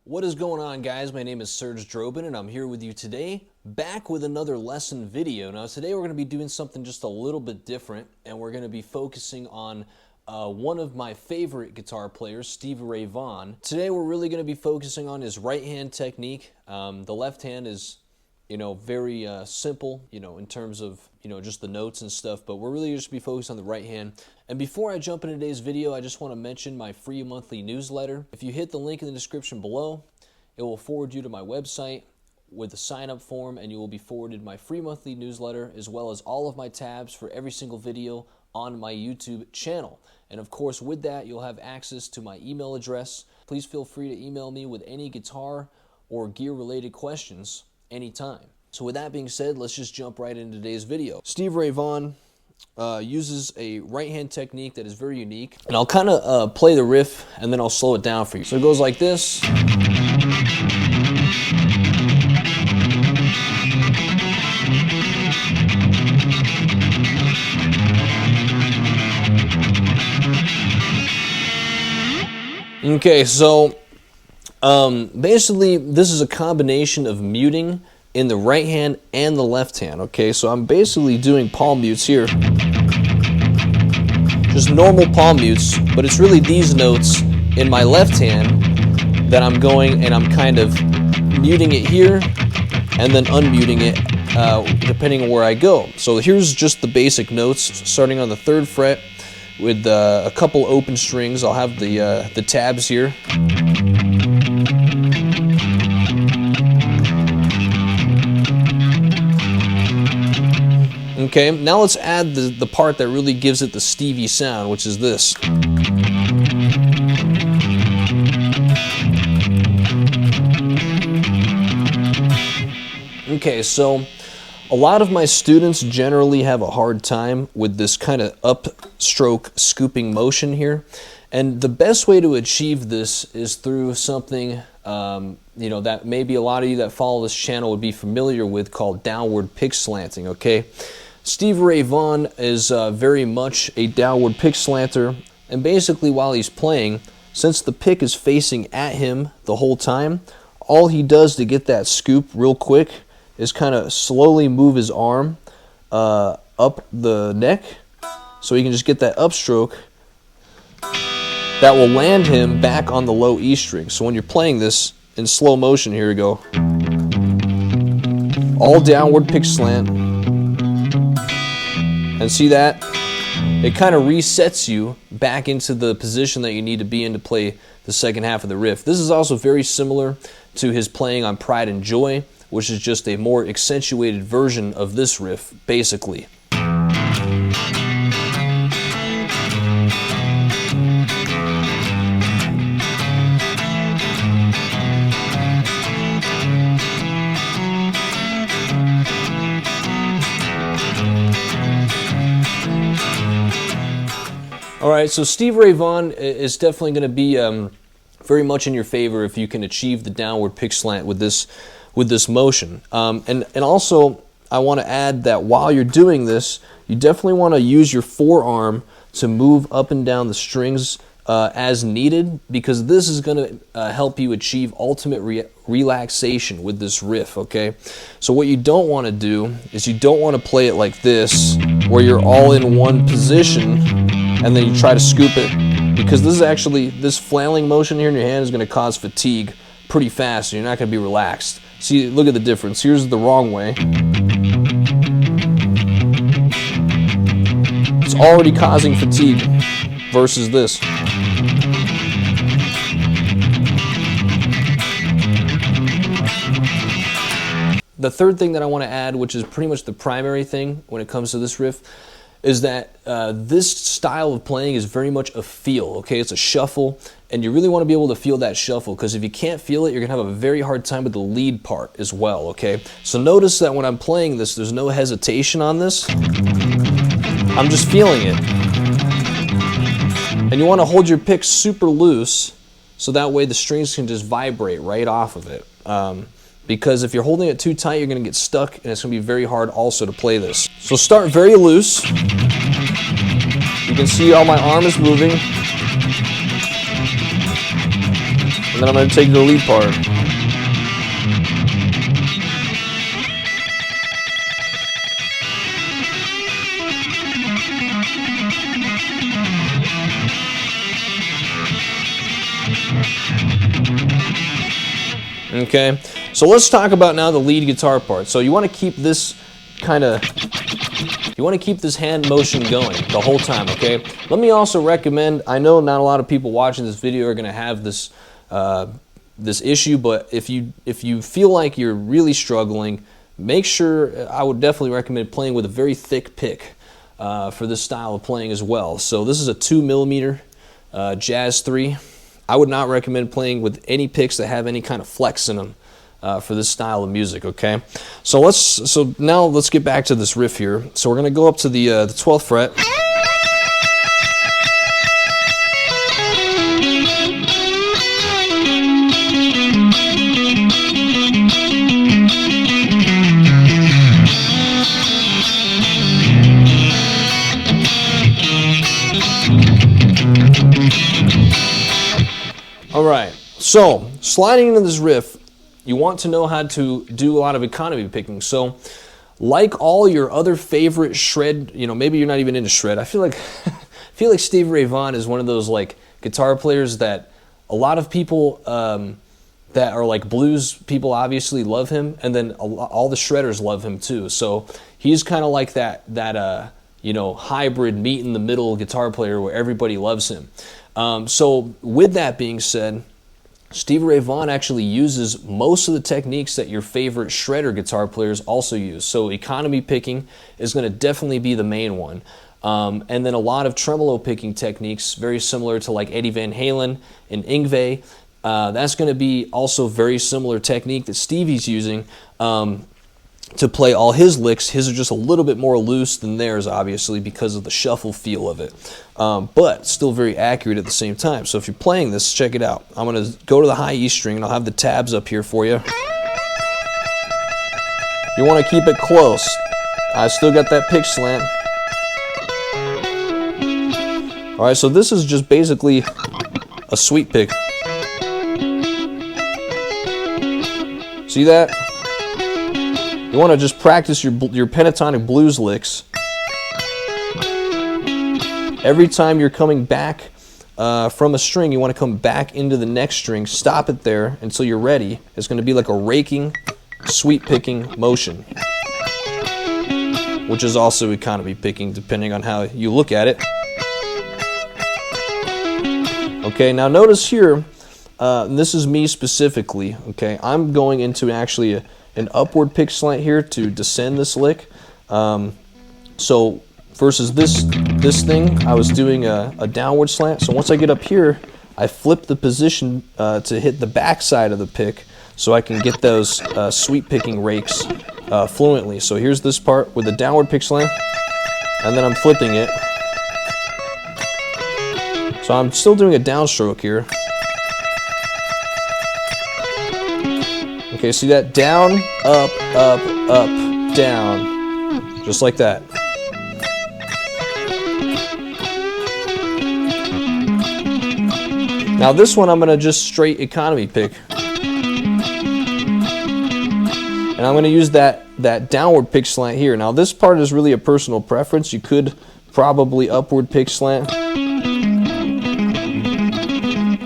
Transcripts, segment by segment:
What is going on, guys? My name is Serge Drobin and I'm here with you today, back with another lesson video. Now today we're going to be doing something just a little bit different, and we're going to be focusing on one of my favorite guitar players, Stevie Vaughan. Today we're really going to be focusing on his right hand technique. The left hand is, very simple, in terms of, just the notes and stuff, but we're really just be focused on the right hand. And before I jump into today's video, I just want to mention my free monthly newsletter. If you hit the link in the description below, it will forward you to my website with a sign-up form, and you will be forwarded my free monthly newsletter as well as all of my tabs for every single video on my YouTube channel. And of course, with that, you'll have access to my email address. Please feel free to email me with any guitar or gear-related questions anytime. So with that being said, let's just jump right into today's video. Stevie Vaughan uses a right-hand technique that is very unique, and I'll kind of play the riff and then I'll slow it down for you. So it goes like this. Okay, so basically this is a combination of muting in the right hand and the left hand. Okay, so I'm basically doing palm mutes here, just normal palm mutes, but it's really these notes in my left hand that I'm going and I'm kind of muting it here and then unmuting it depending on where I go. So here's just the basic notes, starting on the 3rd fret with a couple open strings. I'll have the tabs here. Okay, now let's add the part that really gives it the Stevie sound, which is this. Okay, so a lot of my students generally have a hard time with this kind of upstroke scooping motion here. And the best way to achieve this is through something that maybe a lot of you that follow this channel would be familiar with, called downward pick slanting, okay? Stevie Vaughan is very much a downward pick slanter, and basically while he's playing, since the pick is facing at him the whole time, all he does to get that scoop real quick is kind of slowly move his arm up the neck so he can just get that upstroke that will land him back on the low E string. So when you're playing this in slow motion, here we go. All downward pick slant. And see that? It kind of resets you back into the position that you need to be in to play the second half of the riff. This is also very similar to his playing on Pride and Joy, which is just a more accentuated version of this riff, basically. Alright, so Stevie Vaughan is definitely going to be very much in your favor if you can achieve the downward pick slant with this motion. And also, I want to add that while you're doing this, you definitely want to use your forearm to move up and down the strings as needed, because this is going to help you achieve ultimate relaxation with this riff, okay? So what you don't want to do is you don't want to play it like this, where you're all in one position and then you try to scoop it, because this flailing motion here in your hand is going to cause fatigue pretty fast, and you're not going to be relaxed. See, look at the difference. Here's the wrong way. It's already causing fatigue versus this. The third thing that I want to add, which is pretty much the primary thing when it comes to this riff, is that this style of playing is very much a feel, okay? It's a shuffle, and you really want to be able to feel that shuffle, because if you can't feel it, you're going to have a very hard time with the lead part as well, okay? So notice that when I'm playing this, there's no hesitation on this. I'm just feeling it. And you want to hold your pick super loose, so that way the strings can just vibrate right off of it. Because if you're holding it too tight, you're going to get stuck, and it's going to be very hard also to play this. So start very loose. You can see how my arm is moving. And then I'm going to take the lead part. Okay, so let's talk about now the lead guitar part. So you want to keep this you want to keep this hand motion going the whole time, okay? Let me also recommend, I know not a lot of people watching this video are going to have this this issue, but if you feel like you're really struggling, make sure, I would definitely recommend playing with a very thick pick for this style of playing as well. So this is a 2mm Jazz 3. I would not recommend playing with any picks that have any kind of flex in them for this style of music, okay? So now let's get back to this riff here. So we're going to go up to the 12th fret. Alright, so sliding into this riff, you want to know how to do a lot of economy picking. So like all your other favorite shred, you know, maybe you're not even into shred. I feel like Stevie Ray Vaughan is one of those like guitar players that a lot of people that are like blues people obviously love him, and then all the shredders love him too. So he's kind of like that you know, hybrid meet in the middle guitar player where everybody loves him. So with that being said, Stevie Ray Vaughan actually uses most of the techniques that your favorite shredder guitar players also use. So economy picking is going to definitely be the main one. And then a lot of tremolo picking techniques, very similar to like Eddie Van Halen and Yngwie. That's going to be also very similar technique that Stevie's using to play all his licks. His are just a little bit more loose than theirs, obviously, because of the shuffle feel of it. But still very accurate at the same time. So if you're playing this, check it out. I'm going to go to the high E string, and I'll have the tabs up here for you. You want to keep it close. I still got that pick slant. Alright, so this is just basically a sweep pick. See that? You want to just practice your pentatonic blues licks. Every time you're coming back from a string, you want to come back into the next string, stop it there until you're ready. It's going to be like a raking, sweep picking motion, which is also economy picking depending on how you look at it. Okay, now notice here, this is me specifically, okay? I'm going into actually an upward pick slant here to descend this lick. So versus this thing, I was doing a downward slant. So once I get up here, I flip the position to hit the back side of the pick so I can get those sweep picking rakes fluently. So here's this part with a downward pick slant, and then I'm flipping it. So I'm still doing a downstroke here. Okay, see that? Down, up, down. Just like that. Now this one I'm going to just straight economy pick. And I'm going to use that downward pick slant here. Now this part is really a personal preference. You could probably upward pick slant.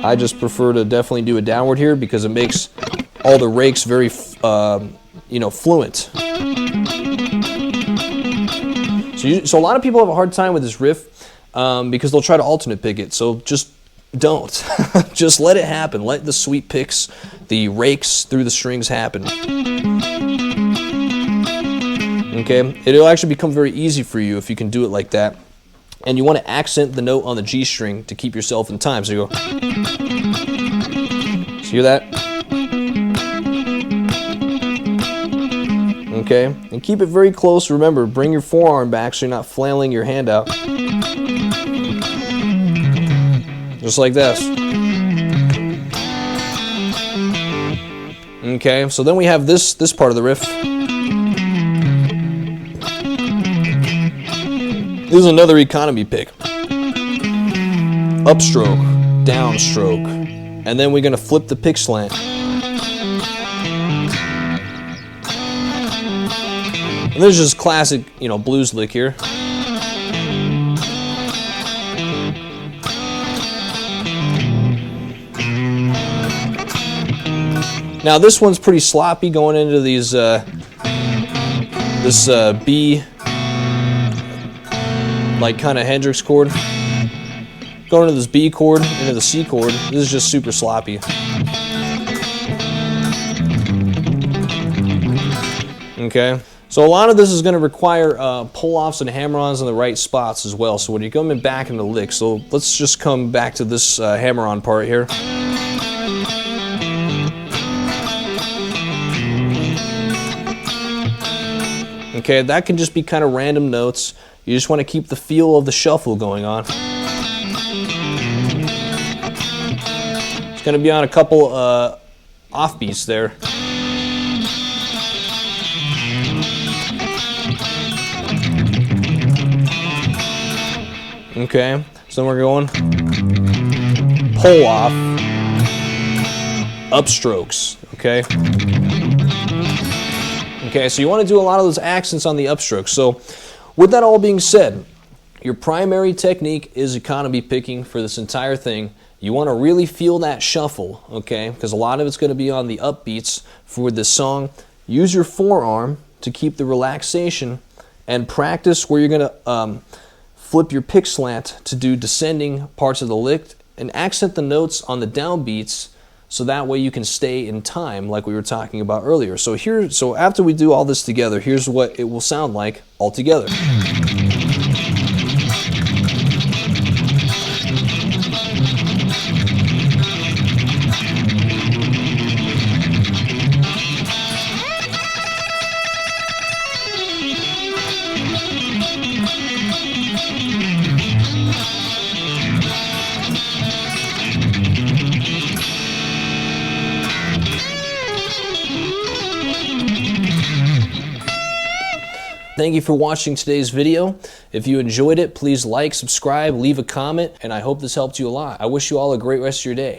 I just prefer to definitely do a downward here because it makes all the rakes very, you know, fluent. So a lot of people have a hard time with this riff because they'll try to alternate pick it. So just don't. Just let it happen. Let the sweep picks, the rakes through the strings happen. Okay, it'll actually become very easy for you if you can do it like that. And you want to accent the note on the G string to keep yourself in time. So you go. Hear that? Okay, and keep it very close. Remember, bring your forearm back so you're not flailing your hand out. Just like this. Okay, so then we have this part of the riff. This is another economy pick. Upstroke, downstroke, and then we're going to flip the pick slant. And this is just classic, blues lick here. Now this one's pretty sloppy going into these this B, like kind of Hendrix chord. Going into this B chord, into the C chord, this is just super sloppy. Okay, so a lot of this is going to require pull-offs and hammer-ons in the right spots as well. So when you're coming back into lick, so let's just come back to this hammer-on part here. Okay, that can just be kind of random notes. You just want to keep the feel of the shuffle going on. It's going to be on a couple offbeats there. Okay, so then we're going pull off, upstrokes, okay? Okay, so you want to do a lot of those accents on the upstrokes. So with that all being said, your primary technique is economy picking for this entire thing. You want to really feel that shuffle, okay? Because a lot of it's going to be on the upbeats for this song. Use your forearm to keep the relaxation and practice where you're going to flip your pick slant to do descending parts of the lick and accent the notes on the downbeats so that way you can stay in time like we were talking about earlier. So after we do all this together, here's what it will sound like all together. Thank you for watching today's video. If you enjoyed it, please like, subscribe, leave a comment, and I hope this helped you a lot. I wish you all a great rest of your day.